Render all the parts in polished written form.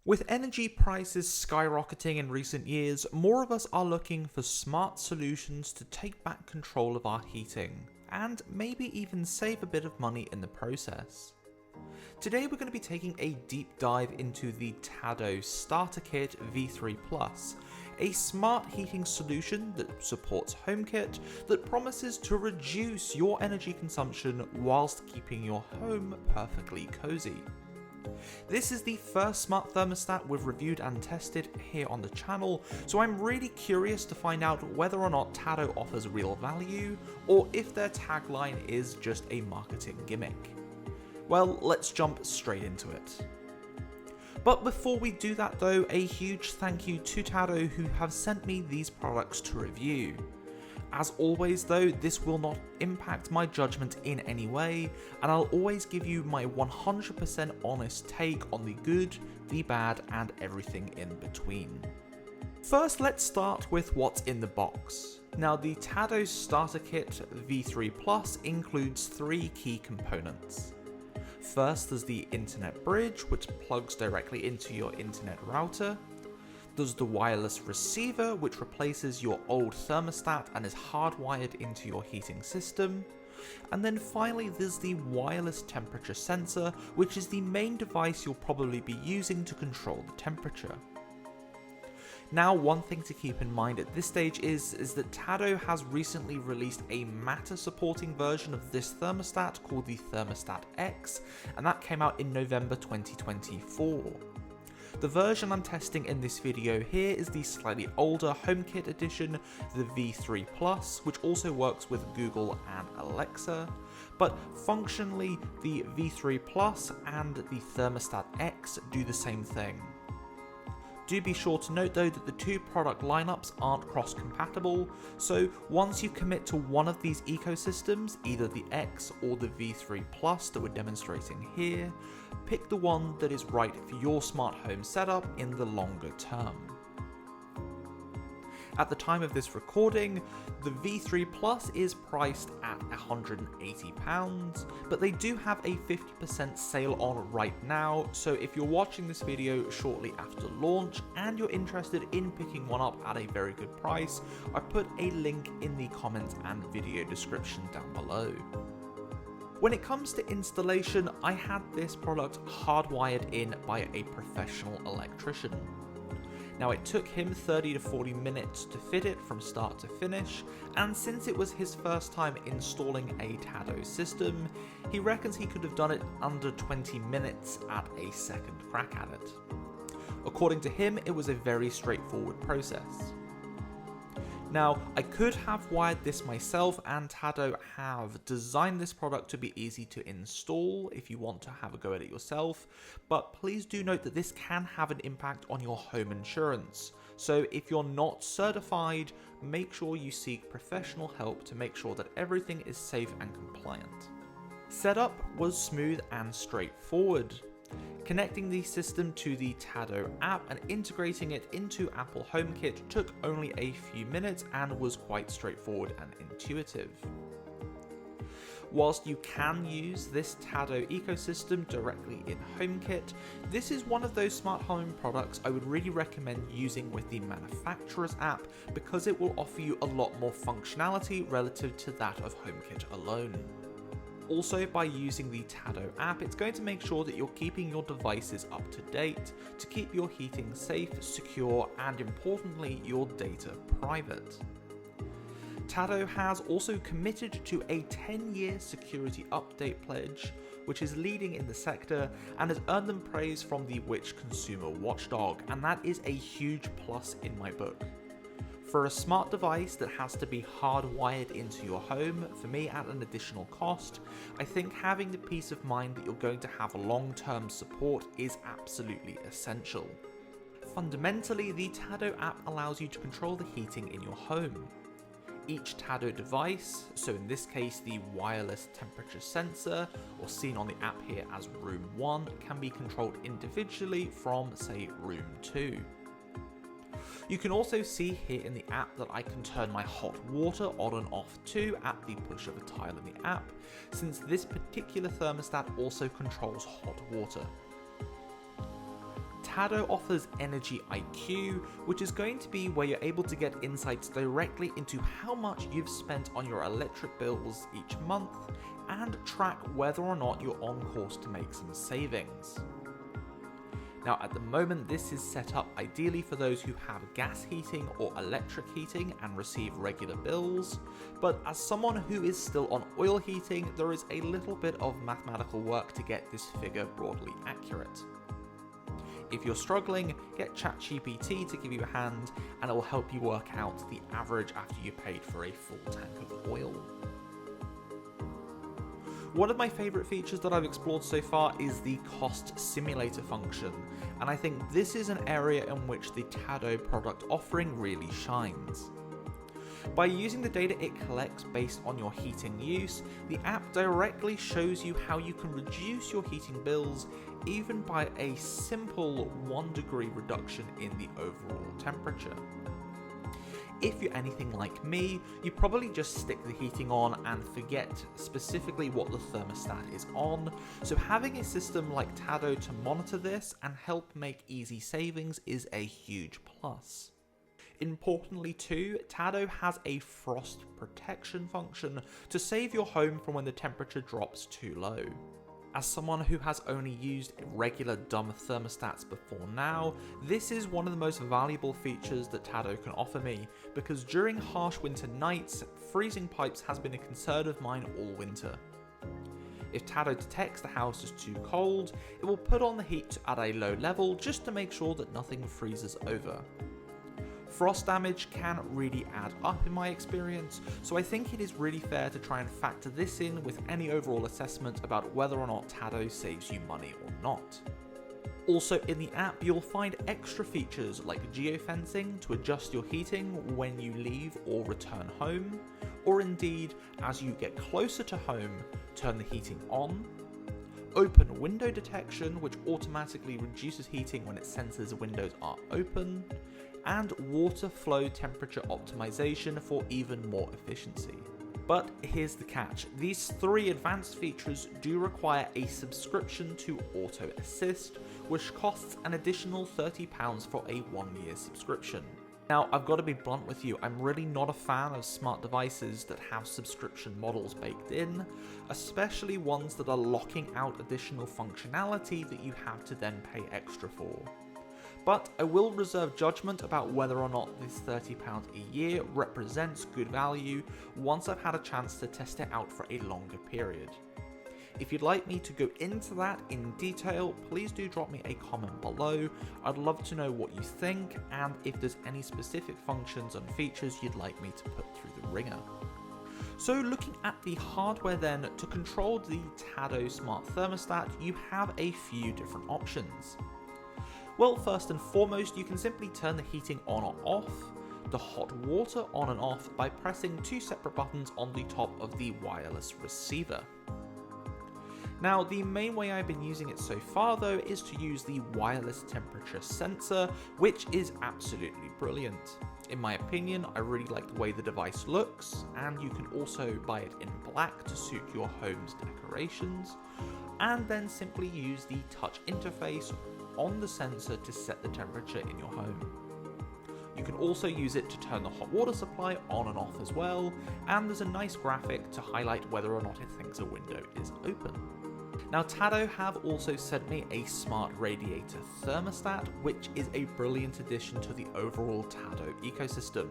With energy prices skyrocketing in recent years, more of us are looking for smart solutions to take back control of our heating, and maybe even save a bit of money in the process. Today we're going to be taking a deep dive into the Tado Starter Kit V3 Plus, a smart heating solution that supports HomeKit that promises to reduce your energy consumption whilst keeping your home perfectly cozy. This is the first smart thermostat we've reviewed and tested here on the channel, so I'm really curious to find out whether or not Tado offers real value, or if their tagline is just a marketing gimmick. Well, let's jump straight into it. But before we do that though, a huge thank you to Tado who have sent me these products to review. As always though, this will not impact my judgment in any way, and I'll always give you my 100% honest take on the good, the bad, and everything in between. First, let's start with what's in the box. Now, the Tado Starter Kit V3 Plus includes 3 key components. First, there's the internet bridge, which plugs directly into your internet router. There's the wireless receiver, which replaces your old thermostat and is hardwired into your heating system. And then finally, there's the wireless temperature sensor, which is the main device you'll probably be using to control the temperature. Now, one thing to keep in mind at this stage is that Tado has recently released a Matter supporting version of this thermostat called the Thermostat X, and that came out in November 2024. The version I'm testing in this video here is the slightly older HomeKit edition, the V3 Plus, which also works with Google and Alexa, but functionally the V3 Plus and the Thermostat X do the same thing. Do be sure to note though that the two product lineups aren't cross-compatible, so once you commit to one of these ecosystems, either the X or the V3 Plus that we're demonstrating here, pick the one that is right for your smart home setup in the longer term. At the time of this recording, the V3 Plus is priced at £180, but they do have a 50% sale on right now, so if you're watching this video shortly after launch and you're interested in picking one up at a very good price, I put a link in the comments and video description down below. When it comes to installation, I had this product hardwired in by a professional electrician. Now, it took him 30 to 40 minutes to fit it from start to finish, and since it was his first time installing a Tado system, he reckons he could have done it under 20 minutes at a second crack at it. According to him, it was a very straightforward process. Now, I could have wired this myself, and Tado have designed this product to be easy to install if you want to have a go at it yourself, but please do note that this can have an impact on your home insurance. So if you're not certified, make sure you seek professional help to make sure that everything is safe and compliant. Setup was smooth and straightforward. Connecting the system to the Tado app and integrating it into Apple HomeKit took only a few minutes and was quite straightforward and intuitive. Whilst you can use this Tado ecosystem directly in HomeKit, this is one of those smart home products I would really recommend using with the manufacturer's app because it will offer you a lot more functionality relative to that of HomeKit alone. Also, by using the Tado app, it's going to make sure that you're keeping your devices up to date to keep your heating safe, secure, and importantly, your data private. Tado has also committed to a 10-year security update pledge, which is leading in the sector and has earned them praise from the Which consumer watchdog, and that is a huge plus in my book. For a smart device that has to be hardwired into your home, for me at an additional cost, I think having the peace of mind that you're going to have long-term support is absolutely essential. Fundamentally, the Tado app allows you to control the heating in your home. Each Tado device, so in this case the wireless temperature sensor, or seen on the app here as room 1, can be controlled individually from, say, room 2. You can also see here in the app that I can turn my hot water on and off too at the push of a tile in the app, since this particular thermostat also controls hot water. Tado offers Energy IQ, which is going to be where you're able to get insights directly into how much you've spent on your electric bills each month and track whether or not you're on course to make some savings. Now at the moment this is set up ideally for those who have gas heating or electric heating and receive regular bills, but as someone who is still on oil heating, there is a little bit of mathematical work to get this figure broadly accurate. If you're struggling, get ChatGPT to give you a hand and it will help you work out the average after you paid for a full tank of oil. One of my favourite features that I've explored so far is the cost simulator function, and I think this is an area in which the Tado product offering really shines. By using the data it collects based on your heating use, the app directly shows you how you can reduce your heating bills even by a simple 1 degree reduction in the overall temperature. If you're anything like me, you probably just stick the heating on and forget specifically what the thermostat is on, so having a system like Tado to monitor this and help make easy savings is a huge plus. Importantly too, Tado has a frost protection function to save your home from when the temperature drops too low. As someone who has only used regular dumb thermostats before now, this is one of the most valuable features that Tado can offer me, because during harsh winter nights, freezing pipes has been a concern of mine all winter. If Tado detects the house is too cold, it will put on the heat at a low level just to make sure that nothing freezes over. Frost damage can really add up in my experience, so I think it is really fair to try and factor this in with any overall assessment about whether or not Tado saves you money or not. Also in the app you'll find extra features like geofencing to adjust your heating when you leave or return home, or indeed as you get closer to home, turn the heating on, open window detection which automatically reduces heating when it senses windows are open, and water flow temperature optimization for even more efficiency. But here's the catch, these 3 advanced features do require a subscription to Auto Assist, which costs an additional £30 for a 1-year subscription. Now I've got to be blunt with you, I'm really not a fan of smart devices that have subscription models baked in, especially ones that are locking out additional functionality that you have to then pay extra for. But I will reserve judgment about whether or not this £30 a year represents good value once I've had a chance to test it out for a longer period. If you'd like me to go into that in detail, please do drop me a comment below. I'd love to know what you think and if there's any specific functions and features you'd like me to put through the ringer. So looking at the hardware then, to control the Tado Smart Thermostat, you have a few different options. Well, first and foremost, you can simply turn the heating on or off, the hot water on and off by pressing 2 separate buttons on the top of the wireless receiver. Now, the main way I've been using it so far though is to use the wireless temperature sensor, which is absolutely brilliant. In my opinion, I really like the way the device looks, and you can also buy it in black to suit your home's decorations, and then simply use the touch interface on the sensor to set the temperature in your home. You can also use it to turn the hot water supply on and off as well, and there's a nice graphic to highlight whether or not it thinks a window is open. Now Tado have also sent me a smart radiator thermostat, which is a brilliant addition to the overall Tado ecosystem.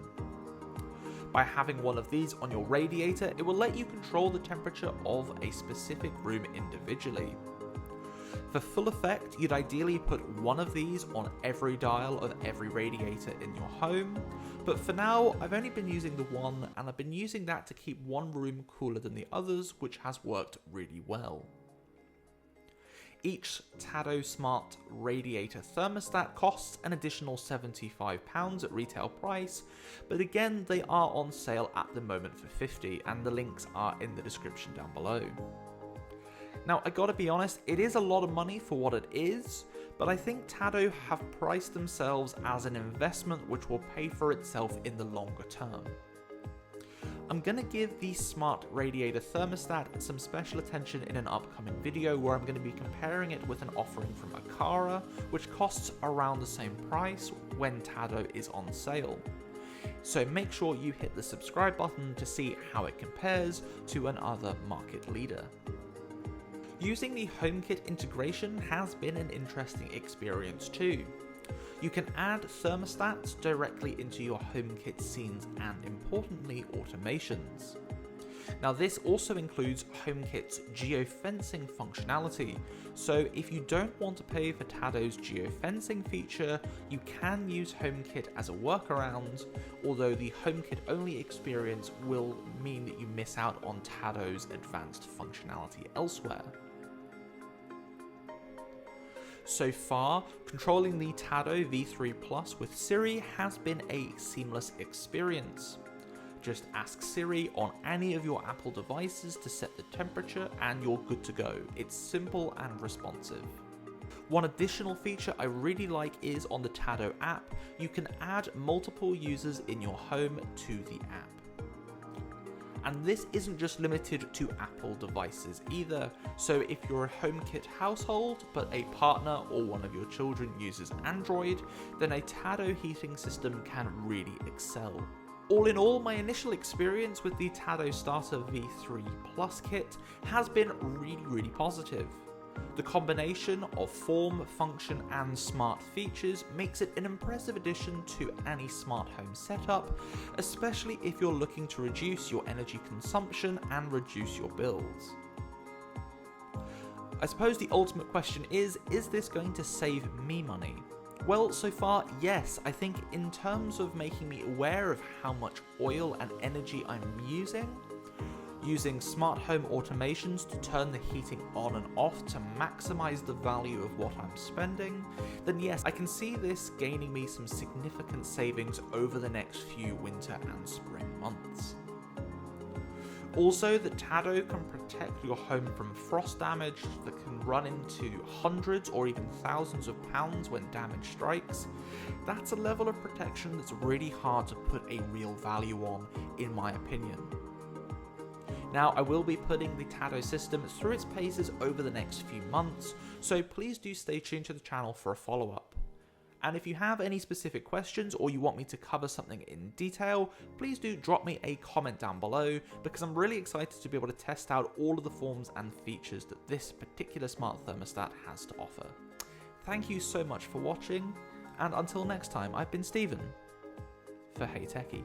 By having one of these on your radiator, it will let you control the temperature of a specific room individually. For full effect, you'd ideally put one of these on every dial of every radiator in your home, but for now I've only been using the one, and I've been using that to keep one room cooler than the others, which has worked really well. Each Tado Smart Radiator Thermostat costs an additional £75 at retail price, but again they are on sale at the moment for £50, and the links are in the description down below. Now I gotta be honest, it is a lot of money for what it is, but I think Tado have priced themselves as an investment which will pay for itself in the longer term. I'm going to give the smart radiator thermostat some special attention in an upcoming video where I'm going to be comparing it with an offering from Aqara, which costs around the same price when Tado is on sale. So make sure you hit the subscribe button to see how it compares to another market leader. Using the HomeKit integration has been an interesting experience too. You can add thermostats directly into your HomeKit scenes and, importantly, automations. Now this also includes HomeKit's geofencing functionality, so if you don't want to pay for Tado's geofencing feature, you can use HomeKit as a workaround, although the HomeKit only experience will mean that you miss out on Tado's advanced functionality elsewhere. So far, controlling the Tado V3 Plus with Siri has been a seamless experience. Just ask Siri on any of your Apple devices to set the temperature and you're good to go. It's simple and responsive. One additional feature I really like is on the Tado app, you can add multiple users in your home to the app. And this isn't just limited to Apple devices either, so if you're a HomeKit household but a partner or one of your children uses Android, then a Tado heating system can really excel. All in all, my initial experience with the Tado Starter V3 Plus kit has been really positive. The combination of form, function and smart features makes it an impressive addition to any smart home setup, especially if you're looking to reduce your energy consumption and reduce your bills. I suppose the ultimate question is this going to save me money? Well, so far, yes. I think in terms of making me aware of how much oil and energy I'm using smart home automations to turn the heating on and off to maximize the value of what I'm spending, then yes, I can see this gaining me some significant savings over the next few winter and spring months. Also, the Tado can protect your home from frost damage that can run into hundreds or even thousands of pounds when damage strikes. That's a level of protection that's really hard to put a real value on, in my opinion. Now, I will be putting the Tado system through its paces over the next few months, so please do stay tuned to the channel for a follow-up. And if you have any specific questions or you want me to cover something in detail, please do drop me a comment down below, because I'm really excited to be able to test out all of the forms and features that this particular smart thermostat has to offer. Thank you so much for watching, and until next time, I've been Steven for Hey Techie.